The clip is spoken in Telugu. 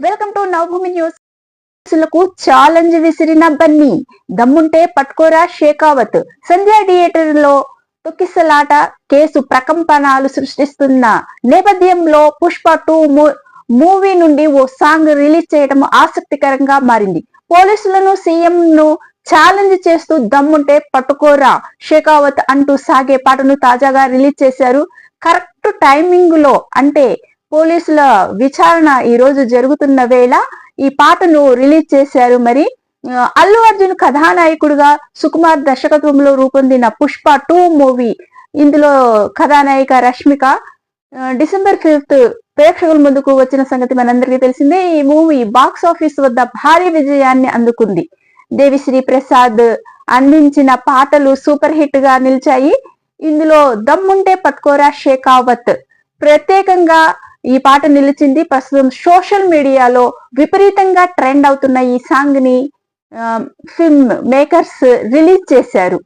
Welcome to Navabhoomi news. లకు ఛాలెంజ్ విసిరిన బన్నీ, దమ్ముంటే పట్కోరా షేకావత్. సంధ్య థియేటర్ లో తొక్కిసలాట కేసు ప్రకంపనాలు సృష్టిస్తున్న నేపథ్యంలో పుష్ప 2 మూవీ నుండి ఓ సాంగ్ రిలీజ్ చేయడం ఆసక్తికరంగా మారింది. పోలీసులను సీఎం ను ఛాలెంజ్ చేస్తూ దమ్ముంటే పట్టుకోరా షేకావత్ అంటూ సాగే పాటను తాజాగా రిలీజ్ చేశారు. కరెక్ట్ టైమింగ్ లో, అంటే పోలీసుల విచారణ ఈ రోజు జరుగుతున్న వేళ ఈ పాటను రిలీజ్ చేశారు. మరి అల్లు అర్జున్ కథానాయకుడుగా సుకుమార్ దర్శకత్వంలో రూపొందిన పుష్ప 2 మూవీ, ఇందులో కథానాయిక రష్మిక డిసెంబర్ 5 ప్రేక్షకుల ముందుకు వచ్చిన సంగతి మనందరికీ తెలిసిందే. ఈ మూవీ బాక్స్ ఆఫీస్ వద్ద భారీ విజయాన్ని అందుకుంది. దేవిశ్రీ ప్రసాద్ అందించిన పాటలు సూపర్ హిట్ గా నిలిచాయి. ఇందులో దమ్ముంటే పట్కోరా షేకావత్ ప్రత్యేకంగా ఈ పాట నిలిచింది. ప్రస్తుతం సోషల్ మీడియాలో విపరీతంగా ట్రెండ్ అవుతున్న ఈ సాంగ్ ని ఫిల్మ్ మేకర్స్ రిలీజ్ చేశారు.